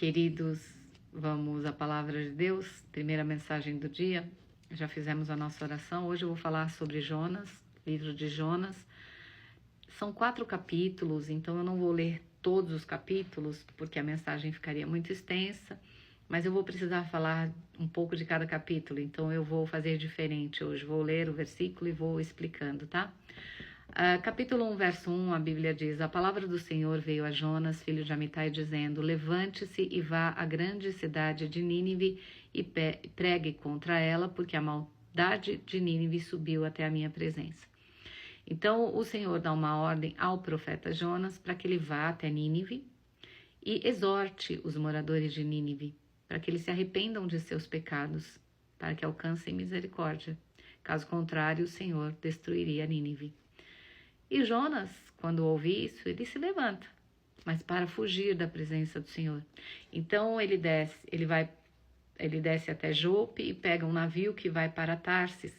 Queridos, vamos à palavra de Deus, primeira mensagem do dia. Já fizemos a nossa oração. Hoje eu vou falar sobre Jonas, livro de Jonas. São 4 capítulos, então eu não vou ler todos os capítulos, porque a mensagem ficaria muito extensa, mas eu vou precisar falar um pouco de cada capítulo, então eu vou fazer diferente hoje. Vou ler o versículo e vou explicando, tá? Capítulo 1, verso 1, a Bíblia diz: A palavra do Senhor veio a Jonas, filho de Amitai, dizendo: Levante-se e vá à grande cidade de Nínive e pregue contra ela, porque a maldade de Nínive subiu até a minha presença. Então o Senhor dá uma ordem ao profeta Jonas para que ele vá até Nínive e exorte os moradores de Nínive, para que eles se arrependam de seus pecados, para que alcancem misericórdia. Caso contrário, o Senhor destruiria Nínive. E Jonas, quando ouve isso, ele se levanta, mas para fugir da presença do Senhor. Então ele desce até Jope e pega um navio que vai para Tarsis.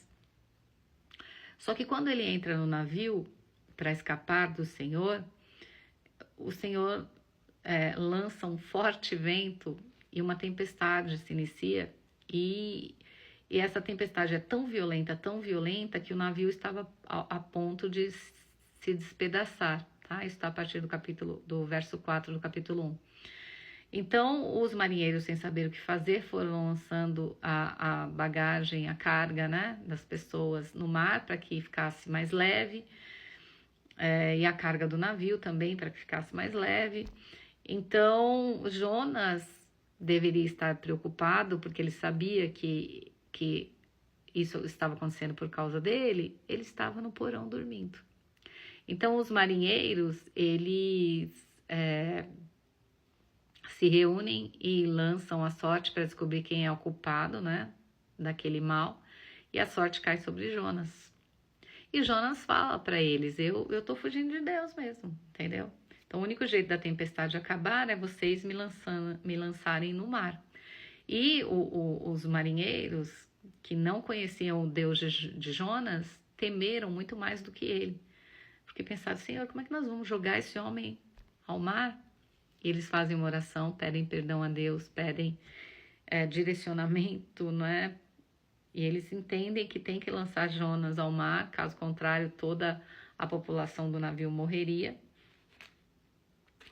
Só que quando ele entra no navio para escapar do Senhor, o Senhor lança um forte vento e uma tempestade se inicia. E essa tempestade é tão violenta, que o navio estava a ponto de se despedaçar, tá? Isso está a partir do verso 4 do capítulo 1. Então, os marinheiros, sem saber o que fazer, foram lançando a bagagem, a carga, né, das pessoas no mar para que ficasse mais leve, e a carga do navio também para que ficasse mais leve. Então, Jonas deveria estar preocupado, porque ele sabia que isso estava acontecendo por causa dele. Ele estava no porão dormindo. Então, os marinheiros, eles se reúnem e lançam a sorte para descobrir quem é o culpado, né, daquele mal, e a sorte cai sobre Jonas. E Jonas fala para eles: eu tô fugindo de Deus mesmo, entendeu? Então, o único jeito da tempestade acabar é vocês me lançarem no mar. E os marinheiros, que não conheciam o Deus de Jonas, temeram muito mais do que ele. Porque pensaram: Senhor, como é que nós vamos jogar esse homem ao mar? E eles fazem uma oração, pedem perdão a Deus, pedem direcionamento, não é? E eles entendem que tem que lançar Jonas ao mar, caso contrário, toda a população do navio morreria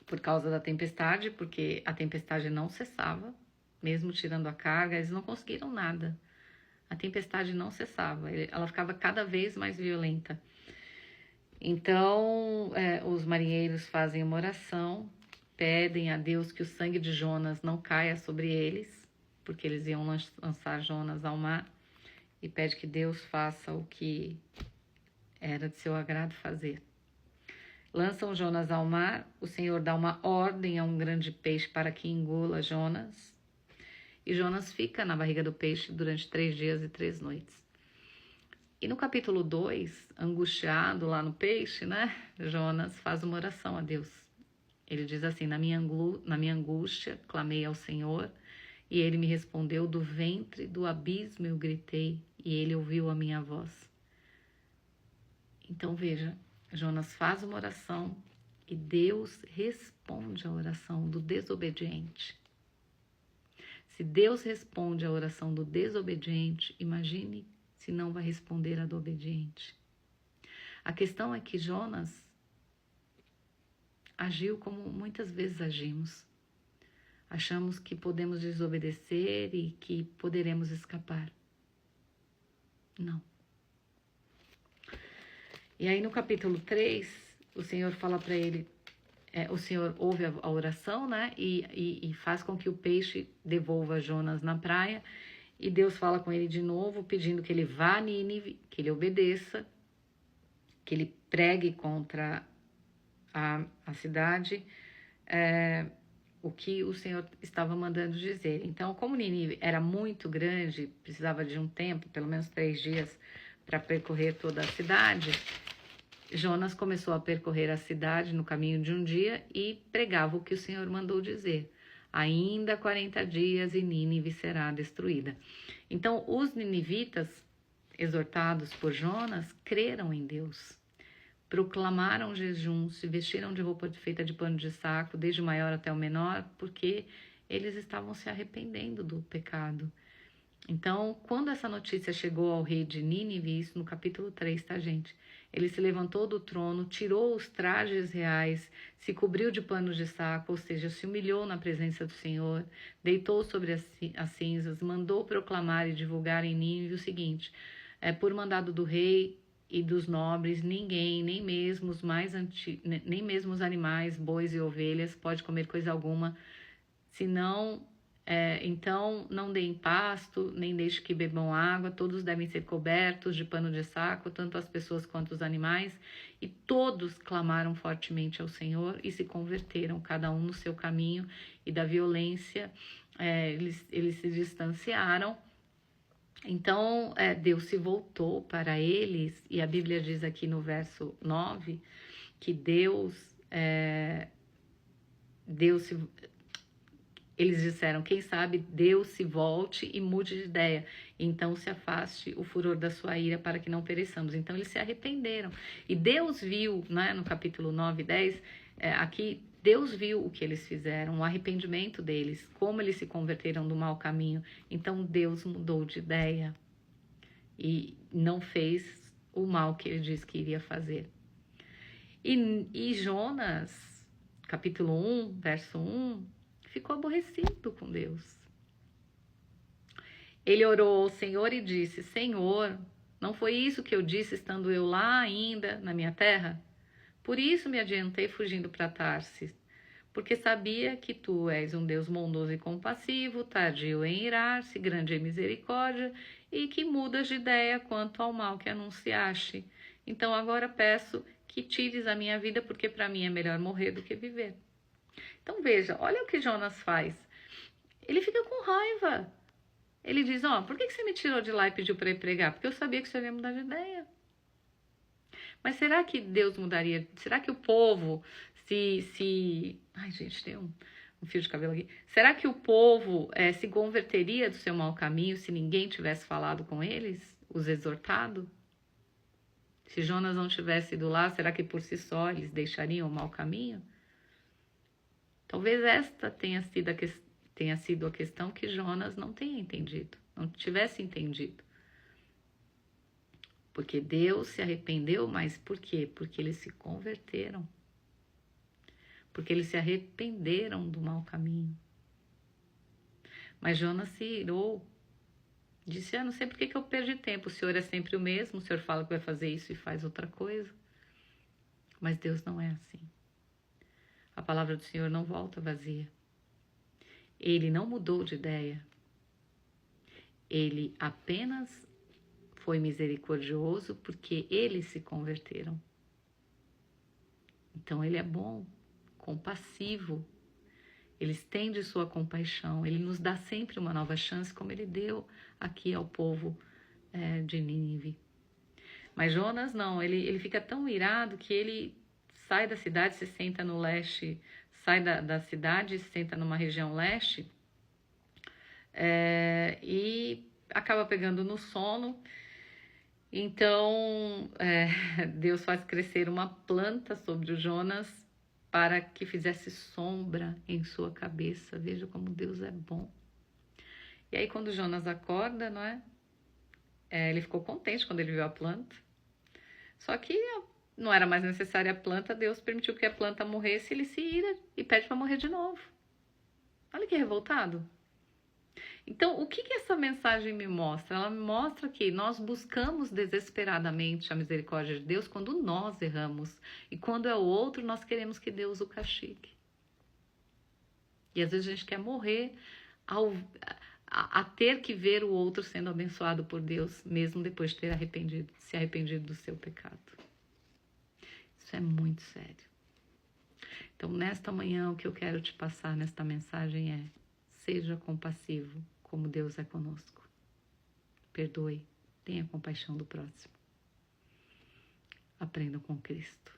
por causa da tempestade, porque a tempestade não cessava, mesmo tirando a carga, eles não conseguiram nada. A tempestade não cessava, ela ficava cada vez mais violenta. Então, os marinheiros fazem uma oração, pedem a Deus que o sangue de Jonas não caia sobre eles, porque eles iam lançar Jonas ao mar, e pede que Deus faça o que era de seu agrado fazer. Lançam Jonas ao mar, o Senhor dá uma ordem a um grande peixe para que engula Jonas, e Jonas fica na barriga do peixe durante 3 dias e 3 noites. E no capítulo 2, angustiado lá no peixe, né, Jonas faz uma oração a Deus. Ele diz assim: na minha angústia, clamei ao Senhor, e ele me respondeu: do ventre do abismo eu gritei, e ele ouviu a minha voz. Então veja, Jonas faz uma oração e Deus responde a oração do desobediente. Se Deus responde a oração do desobediente, imagine se não vai responder a do obediente. A questão é que Jonas agiu como muitas vezes agimos. Achamos que podemos desobedecer e que poderemos escapar. Não. E aí no capítulo 3, o Senhor fala para ele, o Senhor ouve a oração, né? E faz com que o peixe devolva Jonas na praia. E Deus fala com ele de novo, pedindo que ele vá a Nínive, que ele obedeça, que ele pregue contra a cidade, o que o Senhor estava mandando dizer. Então, como Nínive era muito grande, precisava de um tempo, pelo menos 3 dias, para percorrer toda a cidade, Jonas começou a percorrer a cidade no caminho de um dia e pregava o que o Senhor mandou dizer. Ainda 40 dias e Nínive será destruída. Então, os ninivitas, exortados por Jonas, creram em Deus. Proclamaram jejum, se vestiram de roupa feita de pano de saco, desde o maior até o menor, porque eles estavam se arrependendo do pecado. Então, quando essa notícia chegou ao rei de Nínive, isso no capítulo 3, tá, gente? Ele se levantou do trono, tirou os trajes reais, se cobriu de pano de saco, ou seja, se humilhou na presença do Senhor, deitou sobre as cinzas, mandou proclamar e divulgar em Nínive o seguinte: por mandado do rei e dos nobres, ninguém, nem mesmo nem mesmo os animais, bois e ovelhas, pode comer coisa alguma, senão então não deem pasto, nem deixe que bebam água, todos devem ser cobertos de pano de saco, tanto as pessoas quanto os animais. E todos clamaram fortemente ao Senhor e se converteram, cada um no seu caminho, e da violência eles se distanciaram. Então Deus se voltou para eles, e a Bíblia diz aqui no verso 9 que eles disseram: quem sabe Deus se volte e mude de ideia, então se afaste o furor da sua ira para que não pereçamos. Então eles se arrependeram. E Deus viu, né, no capítulo 9 e 10, aqui Deus viu o que eles fizeram, o arrependimento deles, como eles se converteram do mau caminho. Então Deus mudou de ideia e não fez o mal que ele disse que iria fazer. E Jonas, capítulo 1, verso 1, ficou aborrecido com Deus. Ele orou ao Senhor e disse: Senhor, não foi isso que eu disse estando eu lá ainda na minha terra? Por isso me adiantei fugindo para Tarsis, porque sabia que tu és um Deus bondoso e compassivo, tardio em irar-se, grande em misericórdia, e que mudas de ideia quanto ao mal que anunciaste. Então agora peço que tires a minha vida, porque para mim é melhor morrer do que viver. Então veja, olha o que Jonas faz. Ele fica com raiva. Ele diz: por que você me tirou de lá e pediu para ir pregar? Porque eu sabia que o senhor ia mudar de ideia. Mas será que Deus mudaria? Será que o povo Ai, gente, tem um fio de cabelo aqui. Será que o povo se converteria do seu mau caminho se ninguém tivesse falado com eles? Os exortado? Se Jonas não tivesse ido lá, será que por si só eles deixariam o mau caminho? Talvez esta tenha sido a questão que Jonas não tenha entendido, não tivesse entendido. Porque Deus se arrependeu, mas por quê? Porque eles se converteram. Porque eles se arrependeram do mau caminho. Mas Jonas se irou. Disse: não sei por que eu perdi tempo, o Senhor é sempre o mesmo, o Senhor fala que vai fazer isso e faz outra coisa. Mas Deus não é assim. A palavra do Senhor não volta vazia. Ele não mudou de ideia. Ele apenas foi misericordioso porque eles se converteram. Então ele é bom, compassivo. Ele estende sua compaixão. Ele nos dá sempre uma nova chance, como ele deu aqui ao povo de Nínive. Mas Jonas não, ele fica tão irado que ele sai da cidade, se senta no leste, sai da cidade, se senta numa região leste e acaba pegando no sono. Então Deus faz crescer uma planta sobre o Jonas para que fizesse sombra em sua cabeça. Veja como Deus é bom. E aí quando Jonas acorda, não é? Ele ficou contente quando ele viu a planta. Só que não era mais necessária a planta, Deus permitiu que a planta morresse, ele se ira e pede para morrer de novo. Olha que revoltado. Então, o que essa mensagem me mostra? Ela me mostra que nós buscamos desesperadamente a misericórdia de Deus quando nós erramos. E quando é o outro, nós queremos que Deus o castigue. E às vezes a gente quer morrer a ter que ver o outro sendo abençoado por Deus, mesmo depois de ter se arrependido do seu pecado. Isso é muito sério. Então, nesta manhã, o que eu quero te passar nesta mensagem é: seja compassivo, como Deus é conosco. Perdoe, tenha compaixão do próximo. Aprenda com Cristo.